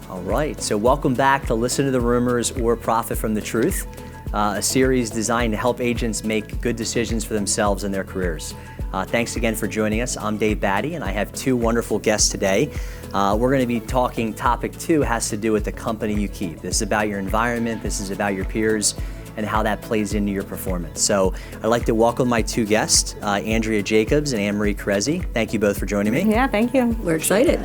All right, so welcome back to Listen to the Rumors or Profit from the Truth, a series designed to help agents make good decisions for themselves and their careers. Thanks again for joining us. I'm Dave Batty, and I have two wonderful guests today. We're going to be talking, topic 2 has to do with the company you keep. This is about your environment, this is about your peers, and how that plays into your performance. So I'd like to welcome my two guests, Andrea Jacobs and Anne-Marie Kerezsi. Thank you both for joining me. Yeah, thank you. We're excited.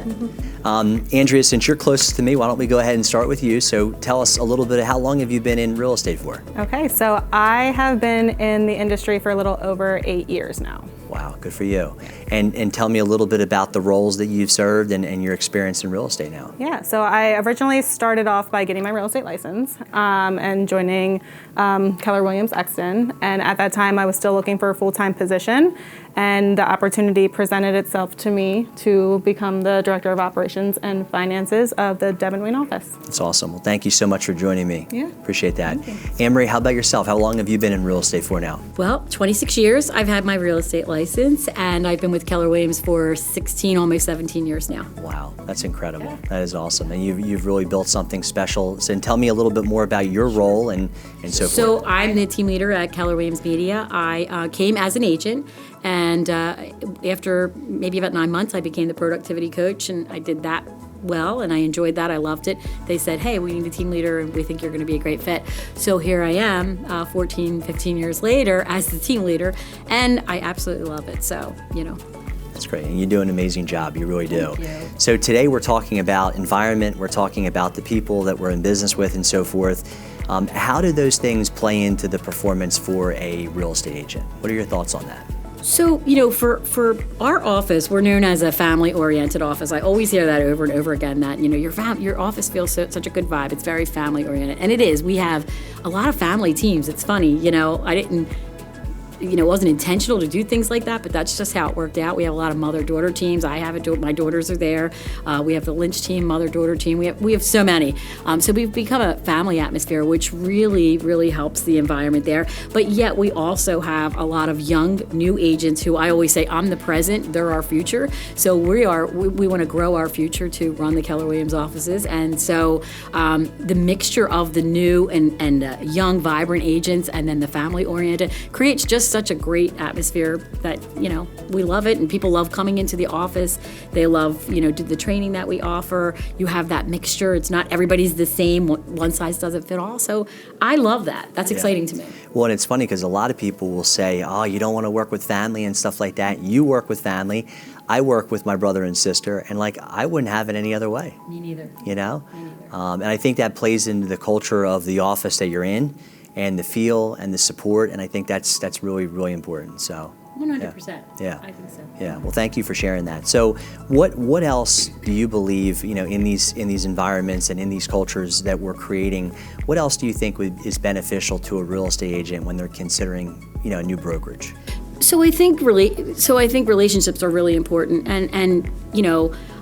Andrea, since you're closest to me, why don't we go ahead and start with you. So tell us a little bit of how long have you been in real estate for? Okay, so I have been in the industry for a little over 8 years now. Wow, good for you. And tell me a little bit about the roles that you've served and your experience in real estate now. Yeah, so I originally started off by getting my real estate license and joining Keller Williams Exton. And at that time, I was still looking for a full-time position. And the opportunity presented itself to me to become the Director of Operations and Finances of the Devon Wayne office. That's awesome. Well, thank you so much for joining me. Yeah. Appreciate that. Anne-Marie, how about yourself? How long have you been in real estate for now? Well, 26 years. I've had my real estate license, and I've been with Keller Williams for 16, almost 17 years now. Wow, that's incredible. Yeah. That is awesome. And you've really built something special. So tell me a little bit more about your role and so forth. So I'm the team leader at Keller Williams Media. I came as an agent, and after maybe about 9 months, I became the productivity coach, and I did that well, and I enjoyed that. I loved it. They said, hey, we need a team leader, and we think you're going to be a great fit. So here I am, 14, 15 years later as the team leader, and I absolutely love it. So, That's great, and you do an amazing job. You really do. Thank you. So today we're talking about environment, we're talking about the people that we're in business with and so forth. How do those things play into the performance for a real estate agent? What are your thoughts on that? So, for our office, we're known as a family-oriented office. I always hear that over and over again, that, your office feels such a good vibe. It's very family-oriented. And it is. We have a lot of family teams. It's funny, I didn't, it wasn't intentional to do things like that, but that's just how it worked out. We have a lot of mother-daughter teams. I have my daughters are there. We have the Lynch team, mother-daughter team. We have so many. So we've become a family atmosphere, which really, really helps the environment there. But yet we also have a lot of young, new agents who I always say, I'm the present, they're our future. So we want to grow our future to run the Keller Williams offices. And so the mixture of the new and young, vibrant agents and then the family-oriented creates just such a great atmosphere that, we love it, and people love coming into the office. They love, the training that we offer. You have that mixture. It's not everybody's the same. One size doesn't fit all. So I love that. That's exciting to me. Well, and it's funny because a lot of people will say, oh, you don't want to work with family and stuff like that. You work with family. I work with my brother and sister, and I wouldn't have it any other way. Me neither. Me neither. And I think that plays into the culture of the office that you're in, and the feel and the support, and I think that's really, really important. So 100%. Yeah. I think so. Yeah. Well, thank you for sharing that. So what else do you believe, in these environments and in these cultures that we're creating, what else do you think is beneficial to a real estate agent when they're considering, a new brokerage? So I think relationships are really important, and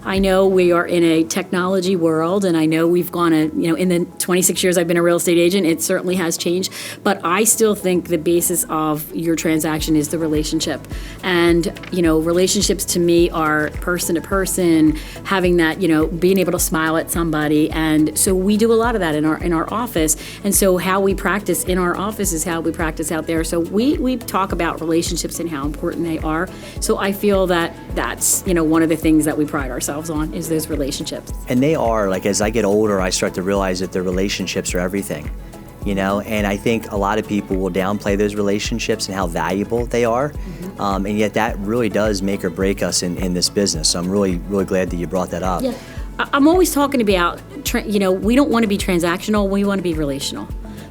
I know we are in a technology world, and I know we've gone in the 26 years I've been a real estate agent, it certainly has changed, but I still think the basis of your transaction is the relationship. And, relationships to me are person to person, having that, being able to smile at somebody. And so we do a lot of that in our office. And so how we practice in our office is how we practice out there. So we talk about relationships and how important they are. So I feel that that's, one of the things that we pride ourselves on is those relationships. And they are, as I get older, I start to realize that the relationships are everything, and I think a lot of people will downplay those relationships and how valuable they are. And yet that really does make or break us in this business. So I'm really, really glad that you brought that up. Yeah. I'm always talking about, we don't want to be transactional, we want to be relational.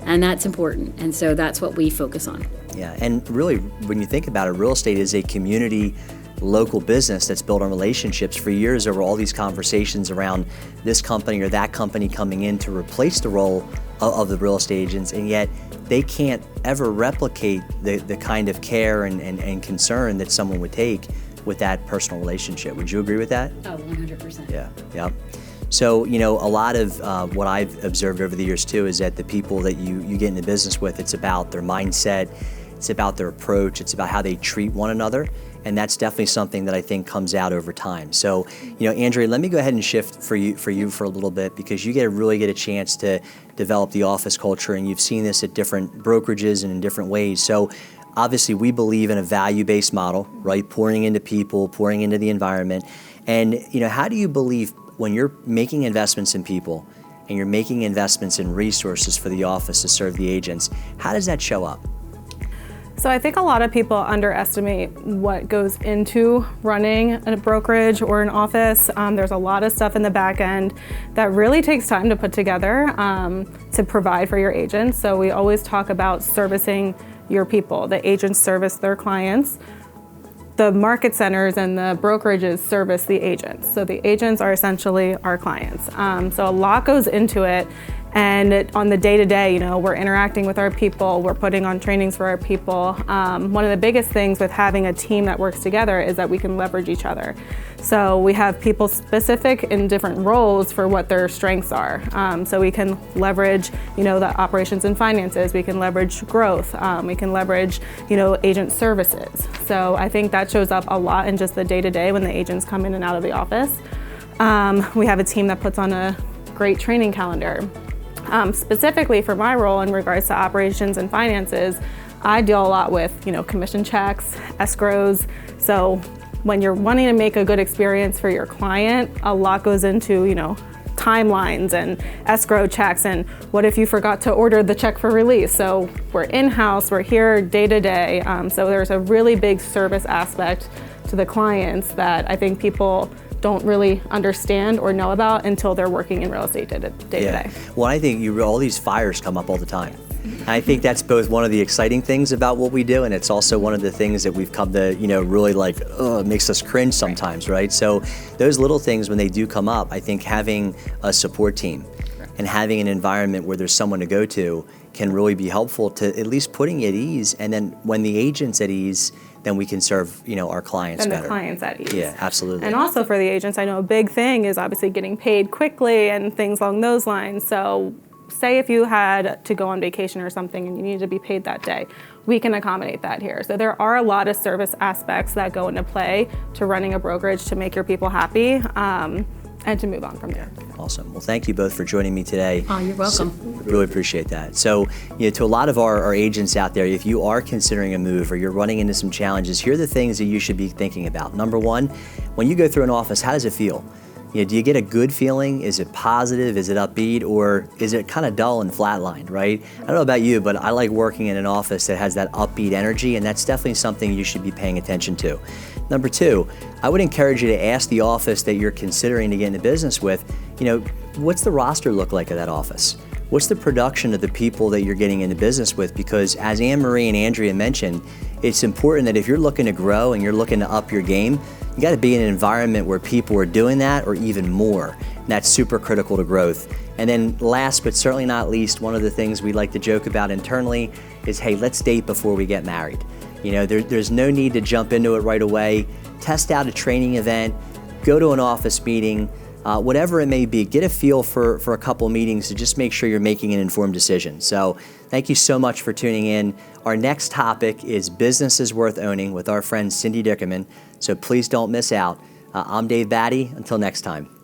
And that's important. And so that's what we focus on. Yeah, and really, when you think about it, real estate is a community local business that's built on relationships. For years, there were all these conversations around this company or that company coming in to replace the role of the real estate agents, and yet they can't ever replicate the kind of care and concern that someone would take with that personal relationship. Would you agree with that? Oh, 100%. Yeah. So, a lot of what I've observed over the years too is that the people that you get into business with, it's about their mindset it's about their approach, it's about how they treat one another. And that's definitely something that I think comes out over time. So, Andrea, let me go ahead and shift for you for a little bit, because you really get a chance to develop the office culture, and you've seen this at different brokerages and in different ways. So obviously we believe in a value-based model, right? Pouring into people, pouring into the environment. And how do you believe, when you're making investments in people and you're making investments in resources for the office to serve the agents, how does that show up? So I think a lot of people underestimate what goes into running a brokerage or an office. There's a lot of stuff in the back end that really takes time to put together to provide for your agents. So we always talk about servicing your people. The agents service their clients. The market centers and the brokerages service the agents. So the agents are essentially our clients. So a lot goes into it. And on the day-to-day, we're interacting with our people, we're putting on trainings for our people. One of the biggest things with having a team that works together is that we can leverage each other. So we have people specific in different roles for what their strengths are. So we can leverage, the operations and finances, we can leverage growth, we can leverage, agent services. So I think that shows up a lot in just the day-to-day when the agents come in and out of the office. We have a team that puts on a great training calendar. Specifically for my role in regards to operations and finances, I deal a lot with, commission checks, escrows. So when you're wanting to make a good experience for your client, a lot goes into, timelines and escrow checks, and what if you forgot to order the check for release? So we're in-house, we're here day to day. So there's a really big service aspect to the clients that I think people don't really understand or know about until they're working in real estate day to day. Well, I think all these fires come up all the time. I think that's both one of the exciting things about what we do, and it's also one of the things that we've come to, really makes us cringe sometimes, right? So those little things, when they do come up, I think having a support team and having an environment where there's someone to go to can really be helpful to at least putting you at ease. And then when the agent's at ease, then we can serve, our clients better. And the clients at ease. Yeah, absolutely. And also for the agents, I know a big thing is obviously getting paid quickly and things along those lines. So say if you had to go on vacation or something and you needed to be paid that day, we can accommodate that here. So there are a lot of service aspects that go into play to running a brokerage to make your people happy and to move on from there. Awesome. Well, thank you both for joining me today. Oh, you're welcome. Really appreciate that. So, to a lot of our agents out there, if you are considering a move or you're running into some challenges, here are the things that you should be thinking about. Number one, when you go through an office, how does it feel? Do you get a good feeling? Is it positive? Is it upbeat? Or is it kind of dull and flatlined, right? I don't know about you, but I like working in an office that has that upbeat energy, and that's definitely something you should be paying attention to. Number two, I would encourage you to ask the office that you're considering to get into business with, what's the roster look like of that office? What's the production of the people that you're getting into business with? Because as Anne-Marie and Andrea mentioned, it's important that if you're looking to grow and you're looking to up your game, you got to be in an environment where people are doing that or even more. And that's super critical to growth. And then last but certainly not least, one of the things we like to joke about internally is, hey, let's date before we get married. There's no need to jump into it right away. Test out a training event, go to an office meeting, whatever it may be, get a feel for a couple meetings to just make sure you're making an informed decision. So thank you so much for tuning in. Our next topic is Businesses Worth Owning with our friend Cindy Dickerman. So please don't miss out. I'm Dave Batty. Until next time.